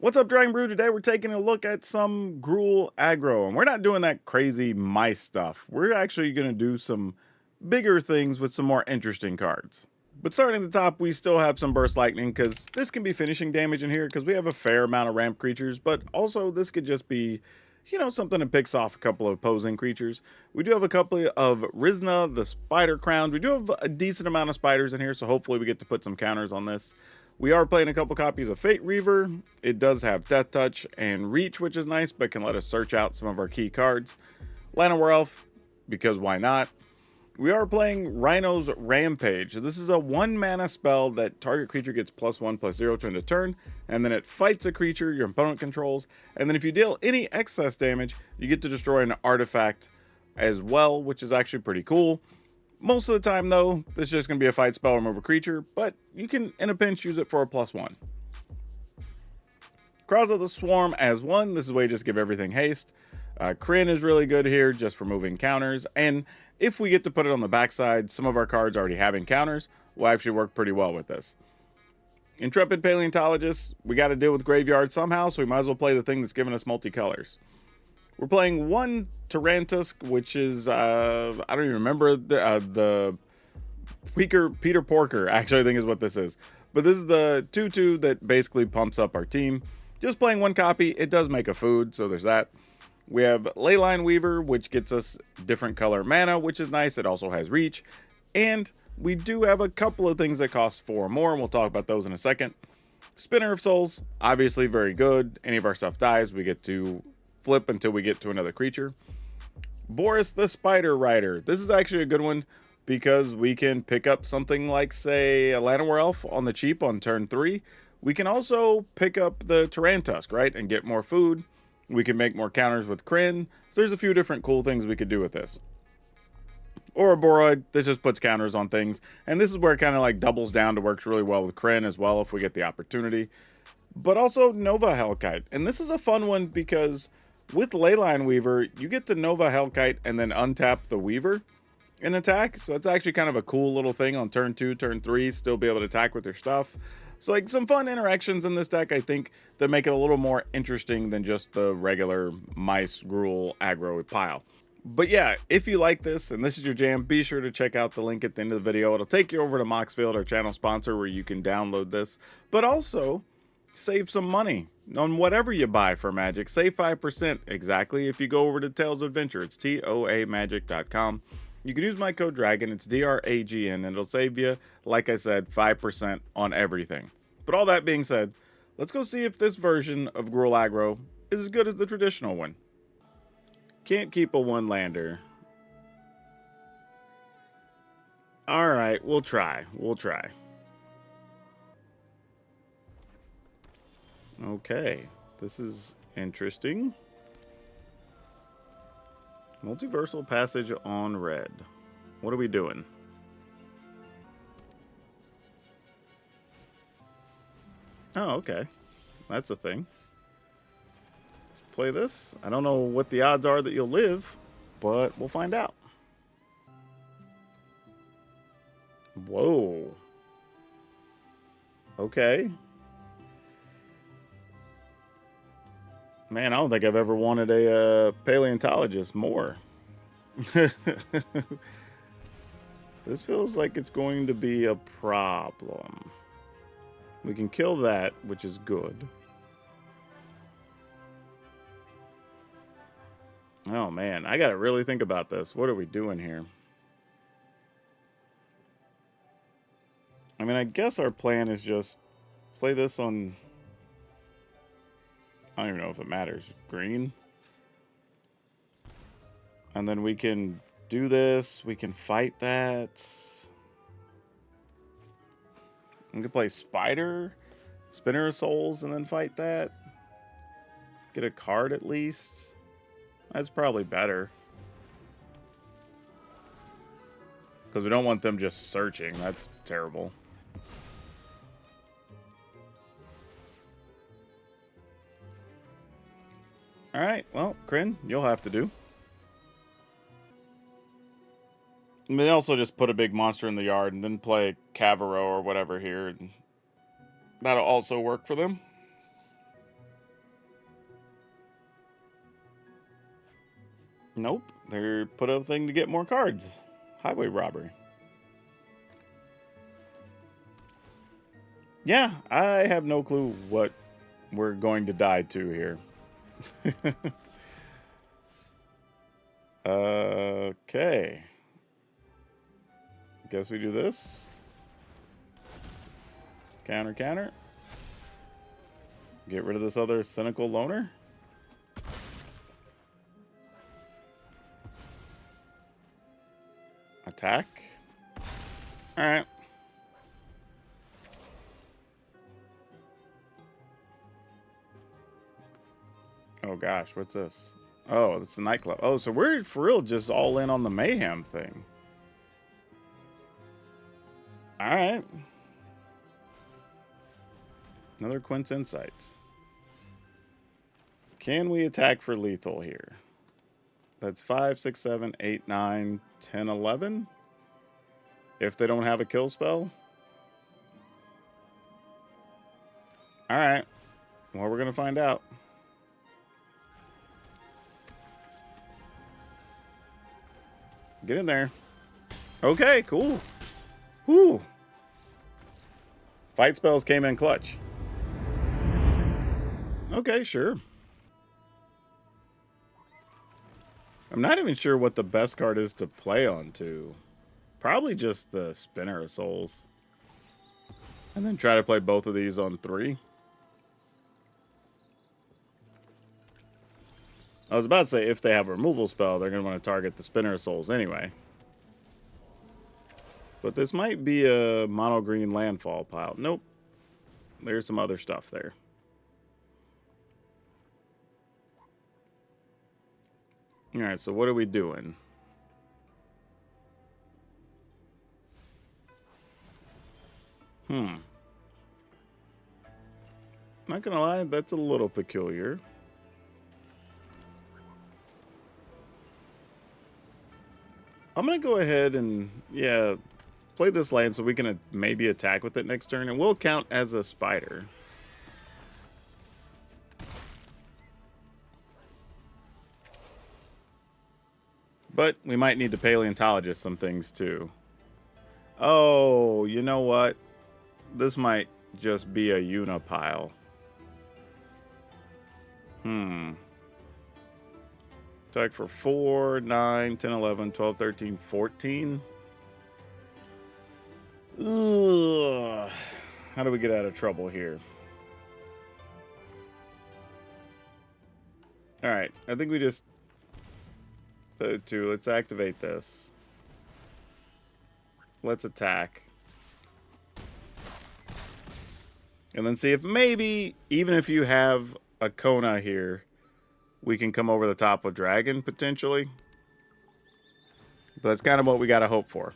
What's up, Dragon Brew? Today we're taking a look at some Gruul aggro, and we're not doing that crazy mice stuff. We're actually going to do some bigger things with some more interesting cards. But starting at the top, we still have some Burst Lightning, because this can be finishing damage in here, because we have a fair amount of ramp creatures, but also this could just be, you know, something that picks off a couple of opposing creatures. We do have a couple of Rizna, the Spider Crowned. We do have a decent amount of spiders in here, so hopefully we get to put some counters on this. We are playing a couple copies of Fate Reaver. It does have Death Touch and Reach, which is nice, but can let us search out some of our key cards. Llanowar Elf, because why not? We are playing Rhino's Rampage. This is a 1-mana spell that target creature gets +1/+0 to end a turn, and then it fights a creature your opponent controls, and then if you deal any excess damage, you get to destroy an artifact as well, which is actually pretty cool. Most of the time, though, this is just going to be a fight spell, remove a creature, but you can, in a pinch, use it for a +1. Krauza the Swarm as 1. This is where you just give everything haste. Kryn is really good here, just for moving counters, and if we get to put it on the backside, some of our cards already having counters will actually work pretty well with this. Intrepid Paleontologist, we got to deal with Graveyard somehow, so we might as well play the thing that's giving us multicolors. We're playing one Tarantusk, which is, I don't even remember, the Peter Porker, actually I think is what this is. But this is the 2/2 that basically pumps up our team. Just playing one copy, it does make a food, so there's that. We have Leyline Weaver, which gets us different color mana, which is nice. It also has Reach. And we do have a couple of things that cost 4 more, and we'll talk about those in a second. Spinner of Souls, obviously very good. Any of our stuff dies, we get to flip until we get to another creature. Boris the Spider Rider. This is actually a good one because we can pick up something like, say, a Llanowar Elf on the cheap on turn 3. We can also pick up the Tarantusk, right, and get more food. We can make more counters with Kryn. So there's a few different cool things we could do with this. Ouroboros, this just puts counters on things. And this is where it kind of like doubles down to works really well with Kryn as well if we get the opportunity. But also Nova Hellkite. And this is a fun one because with Leyline Weaver, you get to Nova Hellkite and then untap the Weaver in attack. So it's actually kind of a cool little thing on turn 2, turn 3, still be able to attack with your stuff. So like some fun interactions in this deck, I think, that make it a little more interesting than just the regular mice, Gruul, aggro pile. But yeah, if you like this and this is your jam, be sure to check out the link at the end of the video. It'll take you over to Moxfield, our channel sponsor, where you can download this. But also, save some money on whatever you buy for Magic. Save 5% exactly if you go over to Tales of Adventure. It's toamagic.com. You can use my code DRAGON, it's DRAGN, and it'll save you, like I said, 5% on everything. But all that being said, let's go see if this version of Gruul aggro is as good as the traditional one. Can't keep a one-lander. Alright, we'll try. Okay, this is interesting. Multiversal Passage on red. What are we doing? Oh, okay. That's a thing. Let's play this. I don't know what the odds are that you'll live, but we'll find out. Whoa. Okay. Man, I don't think I've ever wanted a paleontologist more. This feels like it's going to be a problem. We can kill that, which is good. Oh man, I gotta really think about this. What are we doing here? I mean, I guess our plan is just play this on... I don't even know if it matters. Green. And then we can do this. We can fight that. We can play Spider, Spinner of Souls, and then fight that. Get a card at least. That's probably better. Because we don't want them just searching. That's terrible. Alright, well, Kryn, you'll have to do. And they also just put a big monster in the yard and then play Cavaro or whatever here. And that'll also work for them. Nope. They're put up a thing to get more cards. Highway robbery. Yeah, I have no clue what we're going to die to here. Okay. Guess we do this. Counter, counter. Get rid of this other cynical loner. Attack. Alright. Oh gosh, what's this? Oh, it's the nightclub. Oh, so we're for real just all in on the Mayhem thing. Alright. Another Quint's Insights. Can we attack for lethal here? That's 5, 6, 7, 8, 9, 10, 11. If they don't have a kill spell. Alright. Well, we're going to find out. Get in there. Okay, cool. Whew. Fight spells came in clutch. Okay, sure. I'm not even sure what the best card is to play on to. Probably just the Spinner of Souls. And then try to play both of these on 3. I was about to say if they have a removal spell, they're going to want to target the Spinner of Souls anyway. But this might be a mono green landfall pile. Nope. There's some other stuff there. Alright, so what are we doing? Not gonna lie, that's a little peculiar. I'm gonna go ahead and, yeah, play this land so we can maybe attack with it next turn, and we'll count as a spider. But we might need to paleontologist some things too. Oh, you know what? This might just be a Yuna pile. Attack for 4, 9, 10, 11, 12, 13, 14. Ugh. How do we get out of trouble here? Alright, I think we just... let's activate this. Let's attack. And then see if maybe, even if you have a Kona here, we can come over the top with Dragon, potentially. But that's kind of what we got to hope for.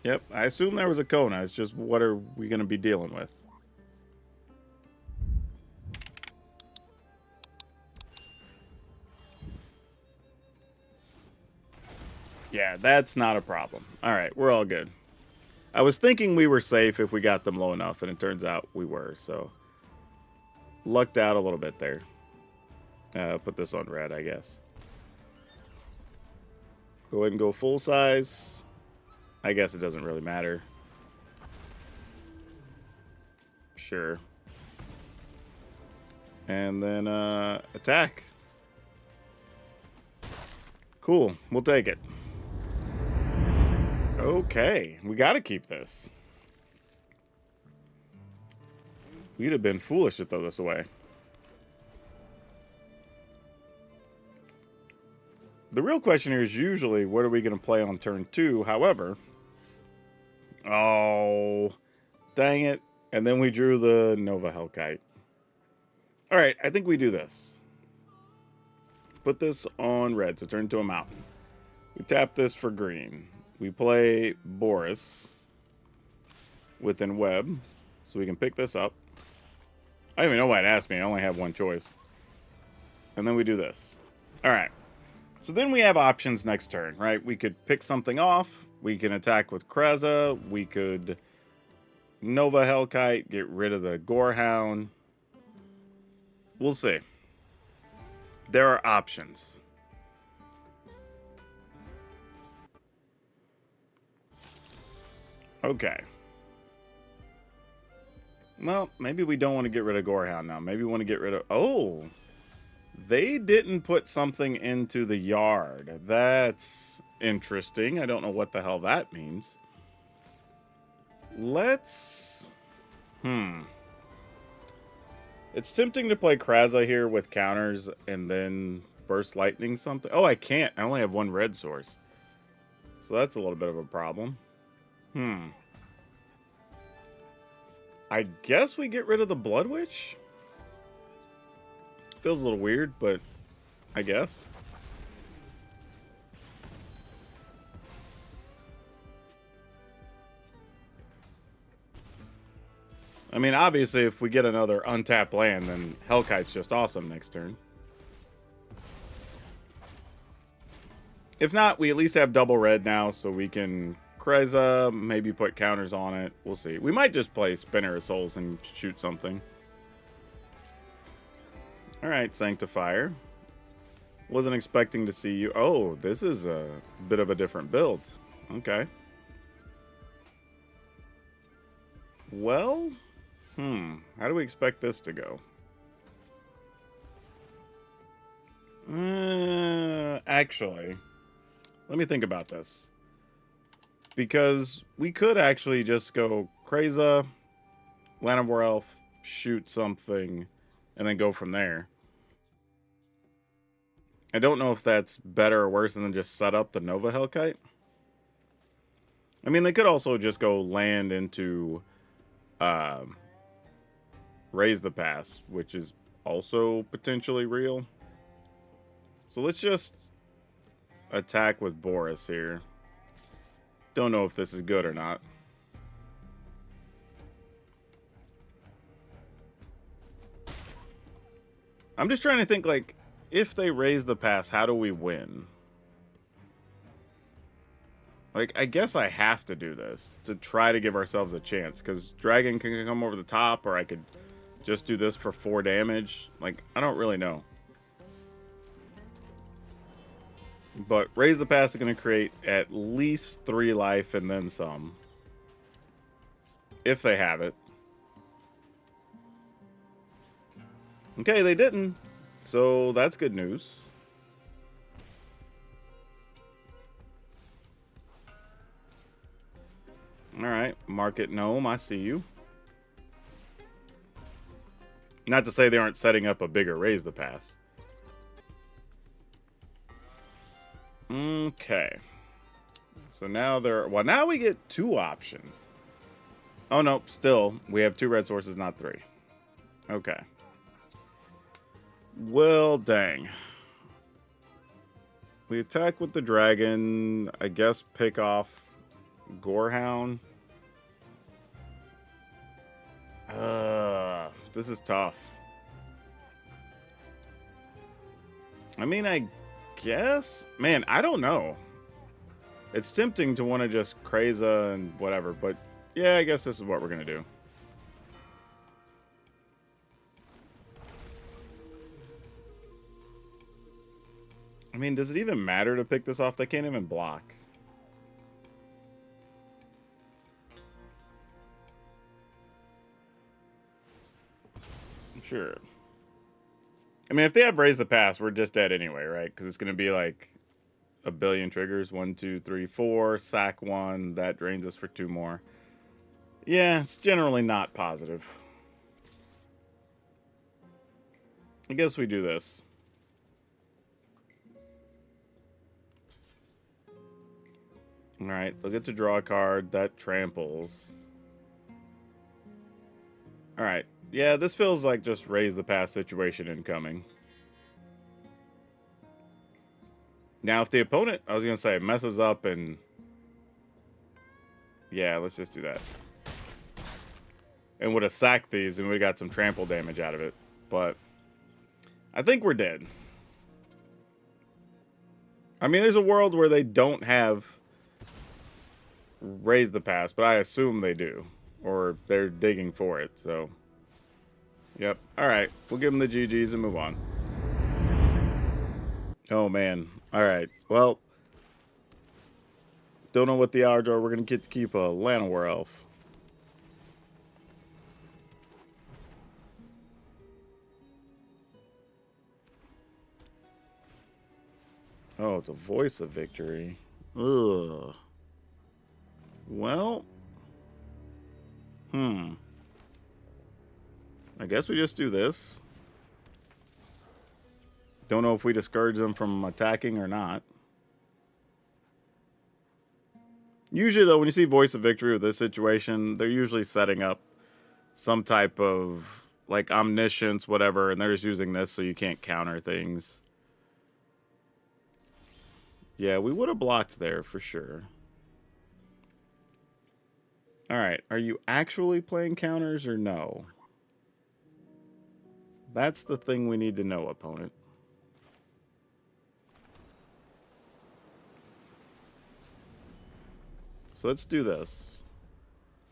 Yep, I assume there was a Kona. It's just what are we going to be dealing with? Yeah, that's not a problem. All right, we're all good. I was thinking we were safe if we got them low enough, and it turns out we were, so... Lucked out a little bit there. Put this on red, I guess. Go ahead and go full size. I guess it doesn't really matter. Sure. And then, attack. Cool, we'll take it. Okay, we gotta keep this. We'd have been foolish to throw this away. The real question here is usually, what are we going to play on turn 2? However... Oh, dang it. And then we drew the Nova Hellkite. Alright, I think we do this. Put this on red, so turn into a mountain. We tap this for green. We play Boris within web, so we can pick this up. I don't even know why it asked me. I only have one choice. And then we do this. Alright. So then we have options next turn, right? We could pick something off. We can attack with Kreza. We could Nova Hellkite, get rid of the Gorehound. We'll see. There are options. Okay. Well, maybe we don't want to get rid of Gorehound now. Maybe we want to get rid of... Oh! They didn't put something into the yard. That's interesting. I don't know what the hell that means. Let's... It's tempting to play Kraza here with counters and then Burst Lightning something. Oh, I can't. I only have one red source. So that's a little bit of a problem. I guess we get rid of the Blood Witch? Feels a little weird, but I guess. I mean, obviously, if we get another untapped land, then Hellkite's just awesome next turn. If not, we at least have double red now, so we can Kreza, maybe put counters on it. We'll see. We might just play Spinner of Souls and shoot something. Alright, Sanctifier. Wasn't expecting to see you. Oh, this is a bit of a different build. Okay. Well, how do we expect this to go? Actually, let me think about this. Because we could actually just go Kreza, Land of Elf, shoot something, and then go from there. I don't know if that's better or worse than just set up the Nova Hellkite. I mean, they could also just go land into Raise the Pass, which is also potentially real. So let's just attack with Boris here. Don't know if this is good or not. I'm just trying to think, like, if they raise the pass, how do we win? Like, I guess I have to do this to try to give ourselves a chance, because Dragon can come over the top, or I could just do this for 4 damage. Like, I don't really know. But raise the pass is going to create at least 3 life and then some. If they have it. Okay, they didn't. So that's good news. Alright, Market Gnome, I see you. Not to say they aren't setting up a bigger raise the pass. Okay. So now well, now we get 2 options. Oh, no, still, we have 2 red sources, not 3. Okay. Well, dang. We attack with the dragon. I guess pick off Gorehound. This is tough. I mean, I guess? Man, I don't know. It's tempting to want to just Kreza and whatever, but yeah, I guess this is what we're going to do. I mean, does it even matter to pick this off? They can't even block. Sure. I mean, if they have raised the pass, we're just dead anyway, right? Because it's going to be like a billion triggers. 1, 2, 3, 4. Sack 1. That drains us for 2 more. Yeah, it's generally not positive. I guess we do this. Alright, they'll get to draw a card. That tramples. Alright. Yeah, this feels like just raise the pass situation incoming. Now, if the opponent, I was going to say, messes up and... Yeah, let's just do that. And would have sacked these and we got some trample damage out of it. But I think we're dead. I mean, there's a world where they don't have raise the pass, but I assume they do. Or they're digging for it, so. Yep. Alright. We'll give them the GGs and move on. Oh, man. Alright. Well. Don't know what the odds are. We're going to get to keep a Llanowar Elf. Oh, it's a Voice of Victory. Ugh. Well. I guess we just do this. Don't know if we discourage them from attacking or not. Usually, though, when you see Voice of Victory with this situation, they're usually setting up some type of, like, omniscience, whatever, and they're just using this so you can't counter things. Yeah, we would have blocked there for sure. Alright, are you actually playing counters or no? That's the thing we need to know, opponent. So let's do this.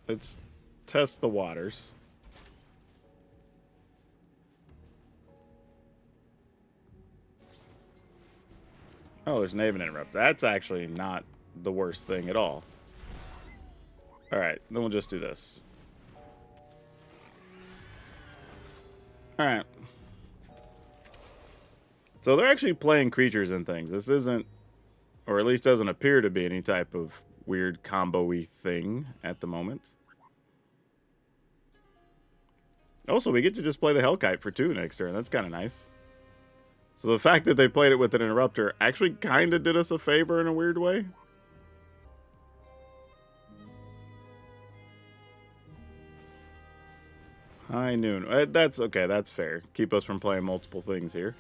Let's test the waters. Oh, there's an Aven Interrupt. That's actually not the worst thing at all. Alright, then we'll just do this. Alright. So they're actually playing creatures and things. This isn't, or at least doesn't appear to be, any type of weird combo-y thing at the moment. Also, we get to just play the Hellkite for 2 next turn. That's kind of nice. So the fact that they played it with an Interrupter actually kind of did us a favor in a weird way. High noon. That's okay. That's fair. Keep us from playing multiple things here.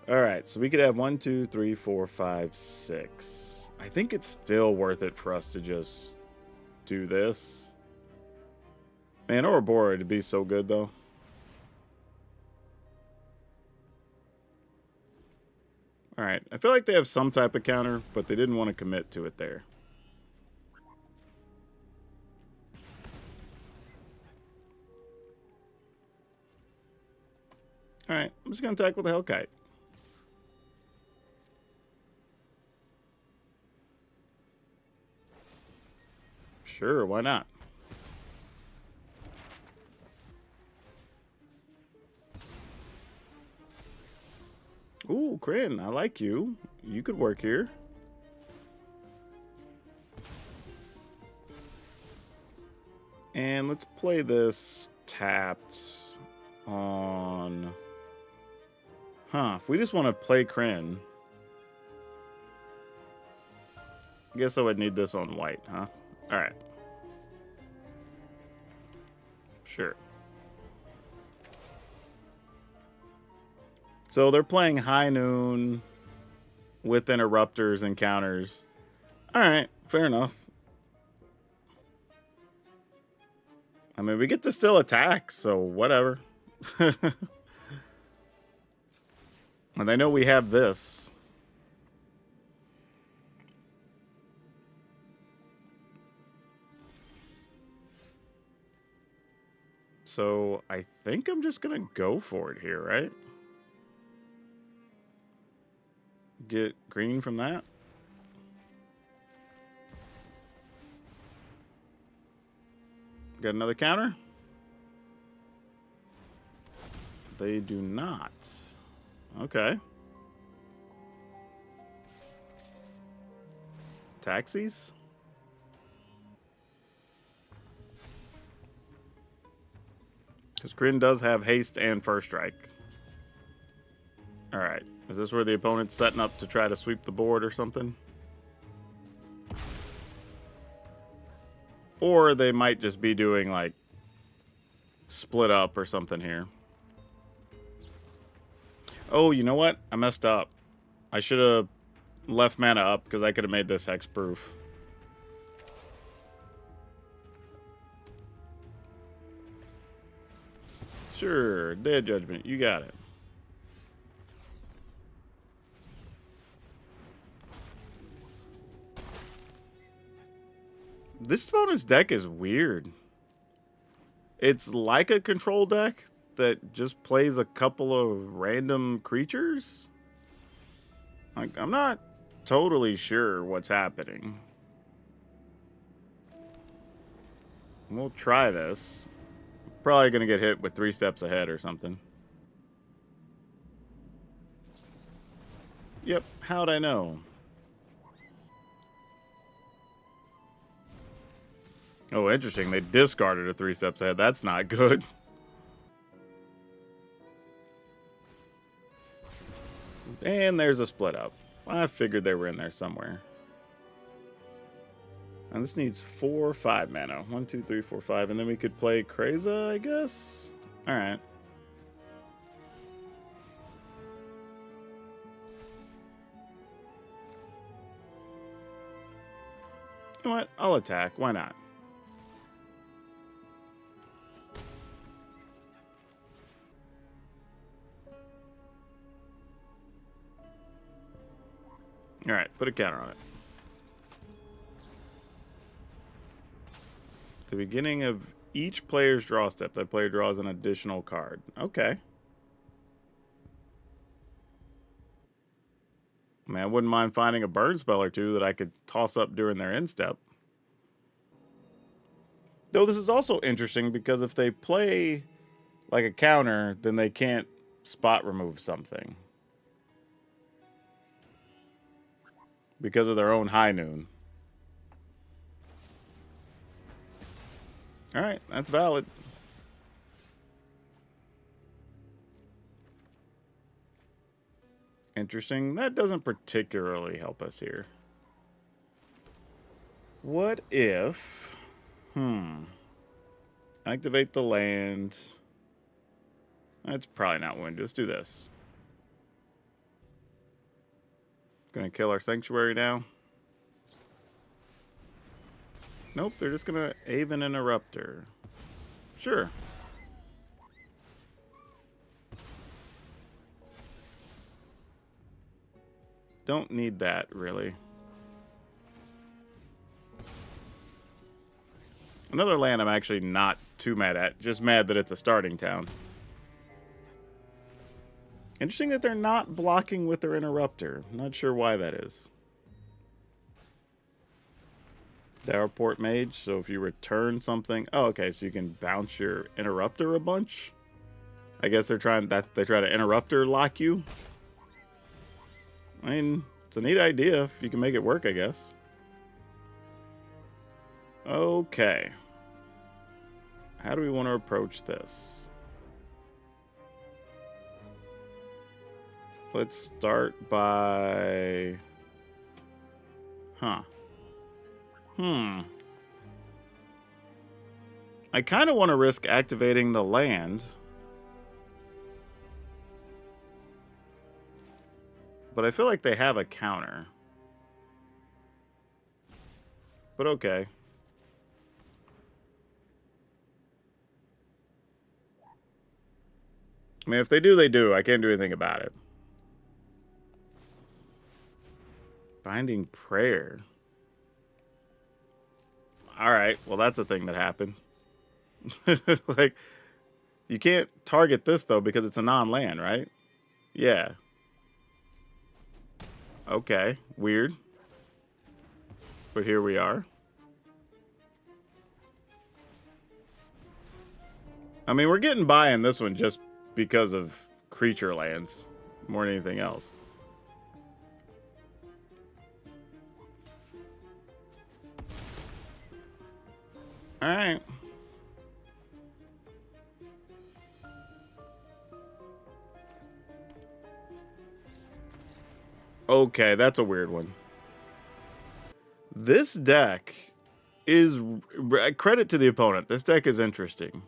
Alright, so we could have 1, 2, 3, 4, 5, 6. I think it's still worth it for us to just do this. Man, Ouroboros would be so good, though. Alright, I feel like they have some type of counter, but they didn't want to commit to it there. Alright, I'm just going to attack with the Hellkite. Sure, why not? Ooh, Kryn, I like you. You could work here. And let's play this tapped on... Huh, if we just want to play Kryn... I guess I would need this on white, huh? Alright. Sure. So they're playing High Noon with interrupters and counters. Alright, fair enough. I mean, we get to still attack, so whatever. And I know we have this. So I think I'm just going to go for it here, right? Get green from that. Got another counter? They do not. Okay. Taxis? Because Kryn does have haste and first strike. Alright. Is this where the opponent's setting up to try to sweep the board or something? Or they might just be doing, like, split up or something here. Oh, you know what? I messed up. I should have left mana up because I could have made this hexproof. Sure, Dead Judgment. You got it. This opponent's deck is weird. It's like a control deck that just plays a couple of random creatures. Like, I'm not totally sure what's happening. We'll try this. Probably going to get hit with 3 steps ahead or something. Yep, how'd I know? Oh, interesting. They discarded a 3 steps ahead. That's not good. And there's a split up. I figured they were in there somewhere. And this needs 4, 5 mana. 1, 2, 3, 4, 5. And then we could play Kreza, I guess? Alright. You know what? I'll attack. Why not? Alright, put a counter on it. At the beginning of each player's draw step, that player draws an additional card. Okay. I mean, I wouldn't mind finding a burn spell or two that I could toss up during their end step. Though this is also interesting because if they play like a counter, then they can't spot remove something. Because of their own high noon. Alright, that's valid. Interesting. That doesn't particularly help us here. What if... Activate the land. That's probably not going to just do this. Gonna kill our sanctuary now. Nope, they're just gonna Aven Interrupter. Sure. Don't need that, really. Another land I'm actually not too mad at. Just mad that it's a starting town. Interesting that they're not blocking with their Interrupter. Not sure why that is. Dowerport Mage, so if you return something... Oh, okay, so you can bounce your Interrupter a bunch? I guess they're trying... They try to Interrupter lock you? I mean, it's a neat idea if you can make it work, I guess. Okay. How do we want to approach this? Let's start by... I kind of want to risk activating the land. But I feel like they have a counter. But okay. I mean, if they do, they do. I can't do anything about it. Binding Prayer. Alright, well that's a thing that happened. Like, you can't target this, though, because it's a non-land, right? Yeah. Okay, weird. But here we are. I mean, we're getting by in this one just because of creature lands more than anything else. Alright. Okay, that's a weird one. This deck is... Credit to the opponent. This deck is interesting.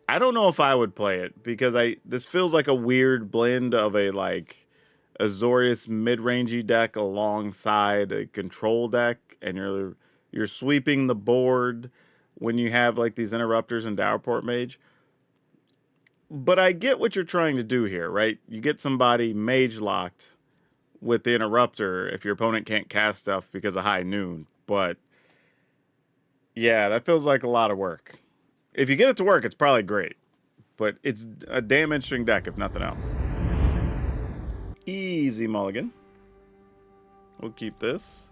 I don't know if I would play it, because this feels like a weird blend of a, like, Azorius mid-rangey deck alongside a control deck, and you're sweeping the board when you have, like, these Interrupters and Dowerport Mage. But I get what you're trying to do here, right? You get somebody mage-locked with the Interrupter if your opponent can't cast stuff because of high noon, but Yeah, that feels like a lot of work. If you get it to work, it's probably great. But it's a damn interesting deck, if nothing else. Easy mulligan. We'll keep this.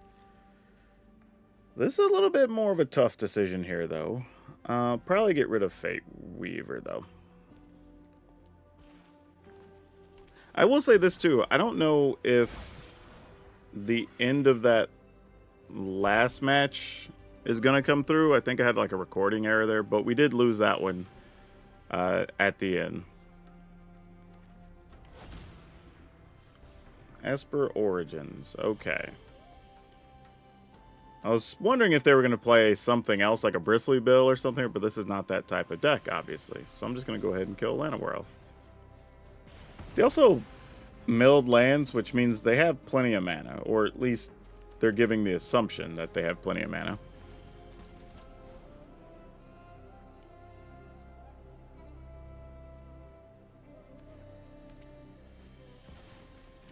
This is a little bit more of a tough decision here, though. Probably get rid of Fate Weaver, though. I will say this, too. I don't know if the end of that last match is going to come through. I think I had like a recording error there, but we did lose that one at the end. Esper Origins. Okay. I was wondering if they were going to play something else, like a Bristly Bill or something, but this is not that type of deck, obviously. So I'm just going to go ahead and kill Llanowar. They also milled lands, which means they have plenty of mana, or at least they're giving the assumption that they have plenty of mana.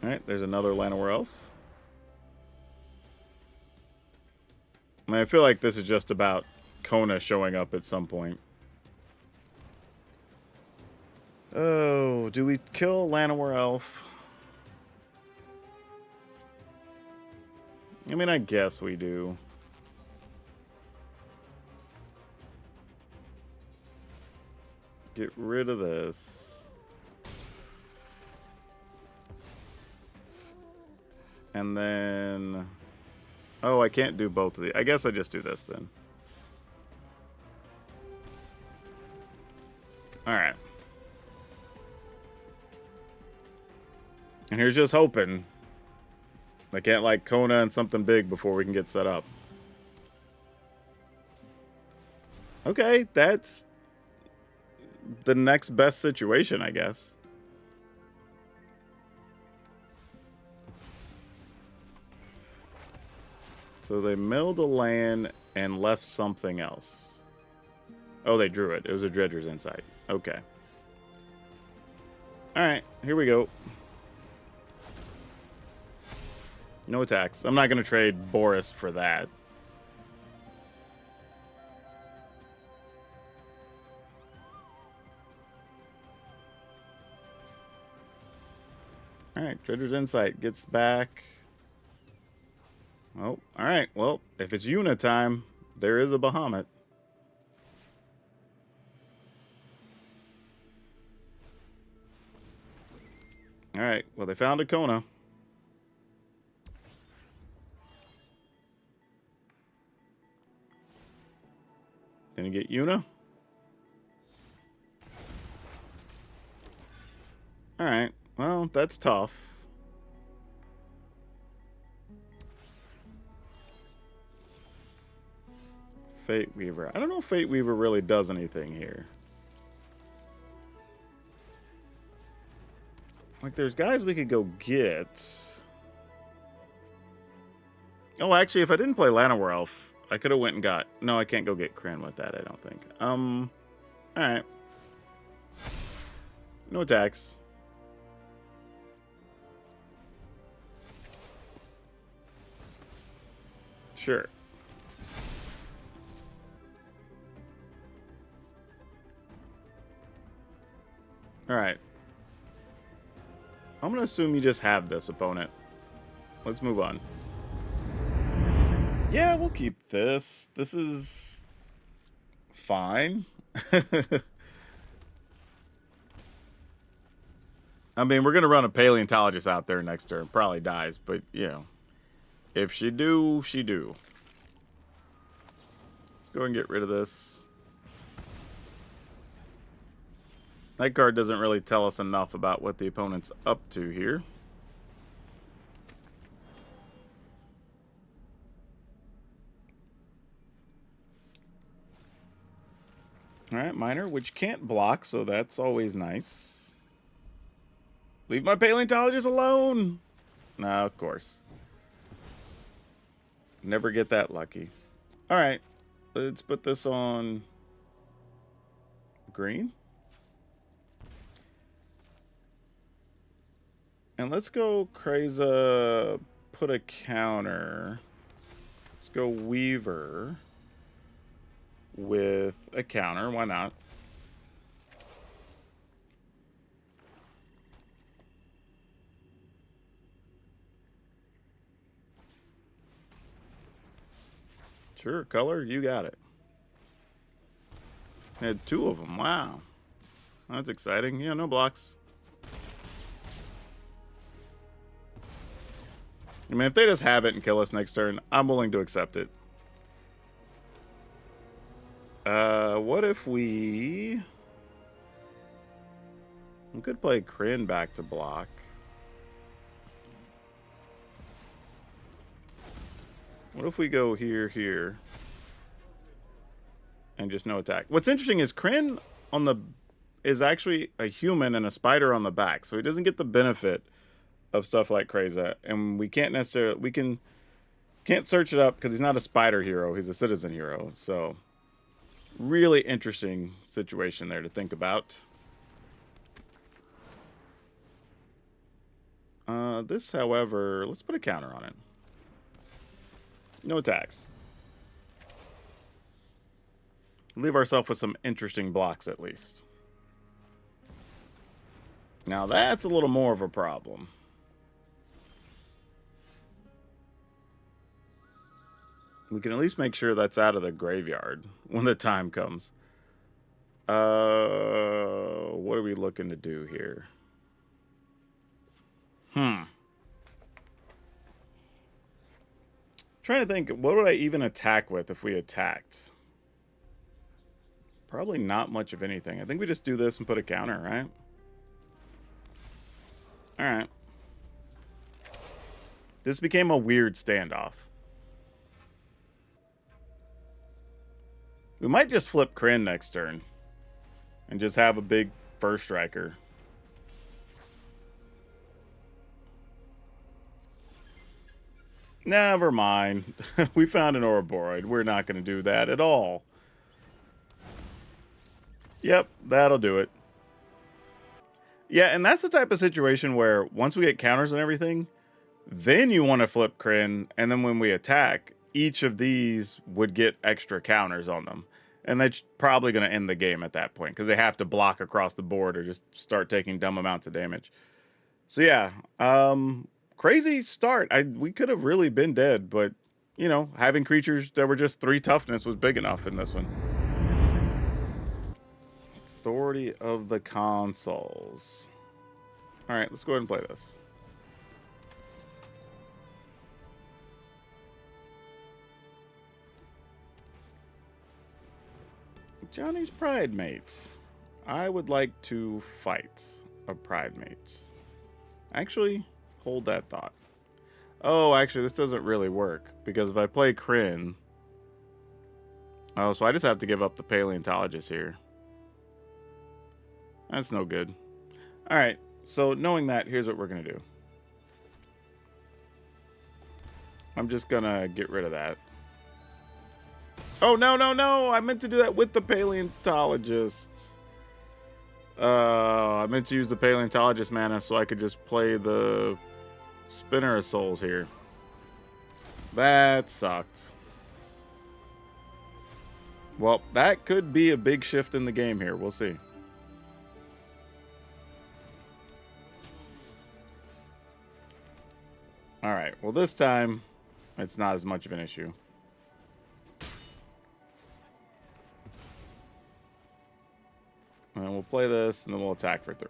Alright, there's another Llanowar Elf. I mean, I feel like this is just about Kona showing up at some point. Oh, do we kill Llanowar Elf? I mean, I guess we do. Get rid of this. And then... Oh, I can't do both of these. I guess I just do this then. Alright. And here's just hoping I can't like Kona and something big before we can get set up. Okay, that's the next best situation, I guess. So they milled a land and left something else. Oh, they drew it. It was a Dredger's Insight. Okay. Alright, here we go. No attacks. I'm not going to trade Boris for that. Alright, Dredger's Insight gets back. Oh, alright. Well, if it's Yuna time, there is a Bahamut. Alright, well, they found a Kona. Then you get Yuna. Alright, well, that's tough. Fate Weaver. I don't know if Fate Weaver really does anything here. Like, there's guys we could go get. Oh, actually, if I didn't play Llanowar Elf, I could have went and got... No, I can't go get Kryn with that, I don't think. Alright. No attacks. Sure. Alright. I'm gonna assume you just have this, opponent. Let's move on. Yeah, we'll keep this. This is... fine. I mean, we're gonna run a paleontologist out there next turn. Probably dies, but, you know. If she do, she do. Let's go and get rid of this. That card doesn't really tell us enough about what the opponent's up to here. Alright, Miner, which can't block, so that's always nice. Leave my paleontologist alone! No, of course. Never get that lucky. Alright, let's put this on green. And let's go put a counter. Let's go Weaver. with a counter. Why not? Sure, color, you got it. Had 2 of them. Wow. That's exciting. Yeah, no blocks. I mean, if they just have it and kill us next turn, I'm willing to accept it. What if we could play Kryn back to block. What if we go here, here, and just no attack? What's interesting is Kryn on the is actually a human and a spider on the back, so he doesn't get the benefit of stuff like Kreza, and we can't necessarily can't search it up because he's not a spider hero; he's a citizen hero. So, really interesting situation there to think about. This, however, let's put a counter on it. No attacks. Leave ourselves with some interesting blocks at least. Now that's a little more of a problem. We can at least make sure that's out of the graveyard when the time comes. What are we looking to do here? Trying to think, what would I even attack with if we attacked? Probably not much of anything. I think we just do this and put a counter, right? Alright. This became a weird standoff. We might just flip Kryn next turn. And just have a big first striker. Never mind. We found an Ouroboros. We're not going to do that at all. Yep, that'll do it. Yeah, and that's the type of situation where once we get counters and everything, then you want to flip Kryn, and then when we attack, each of these would get extra counters on them. And that's probably going to end the game at that point, because they have to block across the board or just start taking dumb amounts of damage. So yeah, crazy start. We could have really been dead, but, you know, having creatures that were just 3 toughness was big enough in this one. Authority of the Consuls. Alright, let's go ahead and play this. Johnny's Pride Mate. I would like to fight a Pride Mate. Actually, hold that thought. Oh, actually, this doesn't really work, because if I play Kryn... Oh, so I just have to give up the Paleontologist here. That's no good. Alright, so knowing that, here's what we're going to do. I'm just going to get rid of that. Oh, no, no, no! I meant to do that with the Paleontologist. I meant to use the Paleontologist mana so I could just play the Spinner of Souls here. That sucked. Well, that could be a big shift in the game here. We'll see. Alright, well this time, it's not as much of an issue. And then we'll play this, and then we'll attack for 3.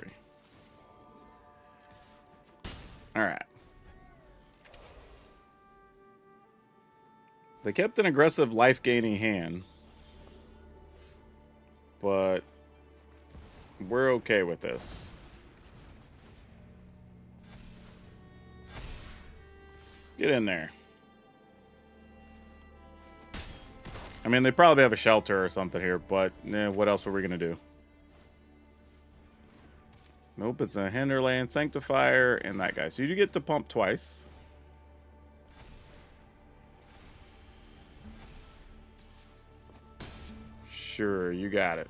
Alright. They kept an aggressive life-gaining hand. But we're okay with this. Get in there. I mean, they probably have a shelter or something here, but what else are we going to do? Nope, it's a Hinterland Sanctifier and that guy. So you get to pump twice. Sure, you got it.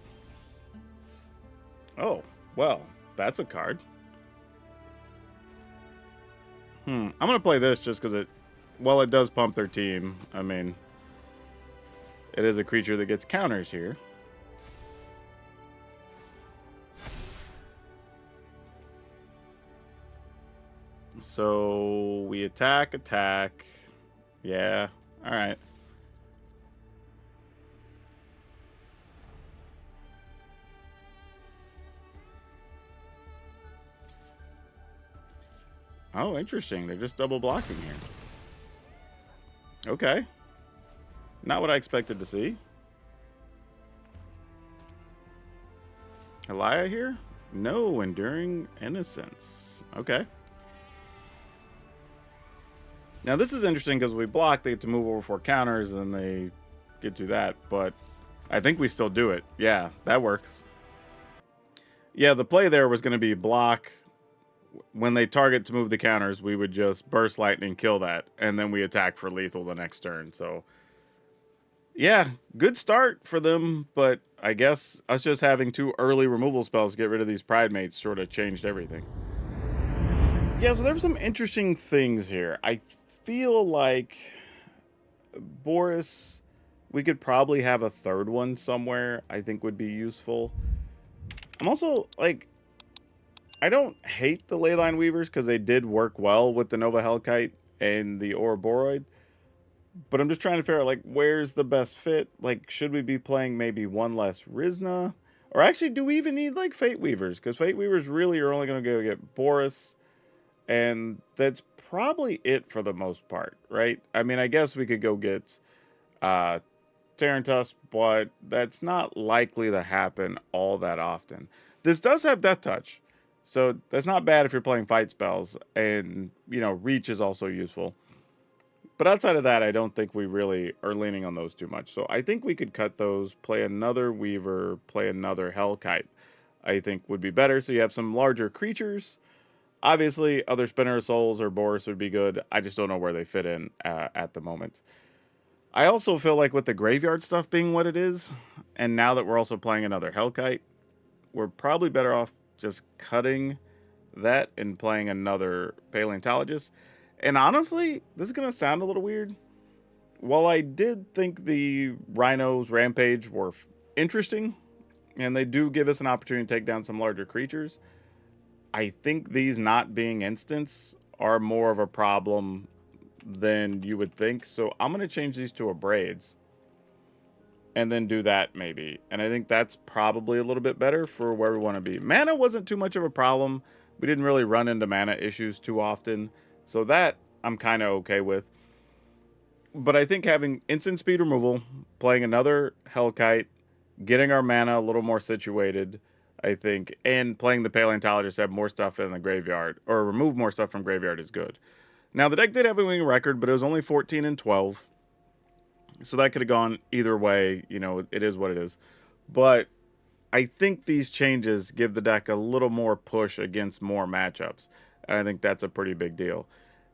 Oh, well, that's a card. I'm going to play this just because it... Well, it does pump their team. I mean... It is a creature that gets counters here. So we attack. Yeah, all right. Oh, interesting. They're just double blocking here. Okay. Not what I expected to see. Elia here? No, Enduring Innocence. Okay. Now this is interesting because we block, they get to move over 4 counters, and they get to that, but I think we still do it. Yeah, that works. Yeah, the play there was going to be block. When they target to move the counters, we would just Burst Lightning, kill that, and then we attack for lethal the next turn. So, yeah, good start for them, but I guess us just having 2 early removal spells to get rid of these Pride Mates sort of changed everything. Yeah, so there's some interesting things here. I feel like Boris, we could probably have a third one somewhere I think would be useful. I'm also, like, I don't hate the Leyline Weavers because they did work well with the Nova Hellkite and the Ouroboros, but I'm just trying to figure out, like, where's the best fit? Like, should we be playing maybe one less Rizna? Or actually, do we even need, like, Fate Weavers? Because Fate Weavers really are only going to go get Boris, and that's probably it for the most part, right? I mean, I guess we could go get Tarantus, but that's not likely to happen all that often. This does have Death Touch, so that's not bad if you're playing fight spells, and, you know, Reach is also useful. But outside of that, I don't think we really are leaning on those too much. So I think we could cut those, play another Weaver, play another Hellkite, I think would be better. So you have some larger creatures. Obviously, other Spinner of Souls or Boris would be good. I just don't know where they fit in at the moment. I also feel like with the graveyard stuff being what it is, and now that we're also playing another Hellkite, we're probably better off just cutting that and playing another Paleontologist. And honestly, this is going to sound a little weird. While I did think the Rhinos Rampage were interesting, and they do give us an opportunity to take down some larger creatures, I think these not being instants are more of a problem than you would think. So I'm going to change these to a Braids. And then do that maybe. And I think that's probably a little bit better for where we want to be. Mana wasn't too much of a problem. We didn't really run into mana issues too often. So that I'm kind of okay with. But I think having instant speed removal, playing another Hellkite, getting our mana a little more situated, I think, and playing the Paleontologist, have more stuff in the graveyard, or remove more stuff from graveyard is good. Now, the deck did have a winning record, but it was only 14 and 12. So that could have gone either way. You know, it is what it is. But I think these changes give the deck a little more push against more matchups. And I think that's a pretty big deal.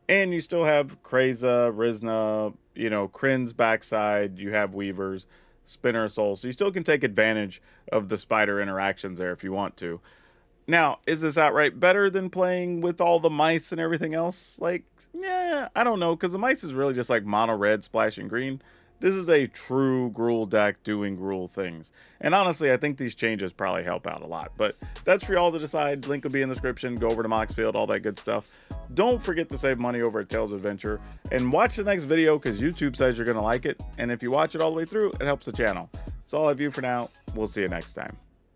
And you still have Kreza, Rizna, you know, Kryn's backside. You have Weavers, Spinner of Souls. So you still can take advantage of the Spider interactions there if you want to. Now, is this outright better than playing with all the mice and everything else? Like, yeah, I don't know. Because the mice is really just like mono red, splashing green. This is a true Gruul deck doing Gruul things. And honestly, I think these changes probably help out a lot. But that's for y'all to decide. Link will be in the description. Go over to Moxfield, all that good stuff. Don't forget to save money over at Tales of Adventure. And watch the next video because YouTube says you're going to like it. And if you watch it all the way through, it helps the channel. That's all I have for now. We'll see you next time.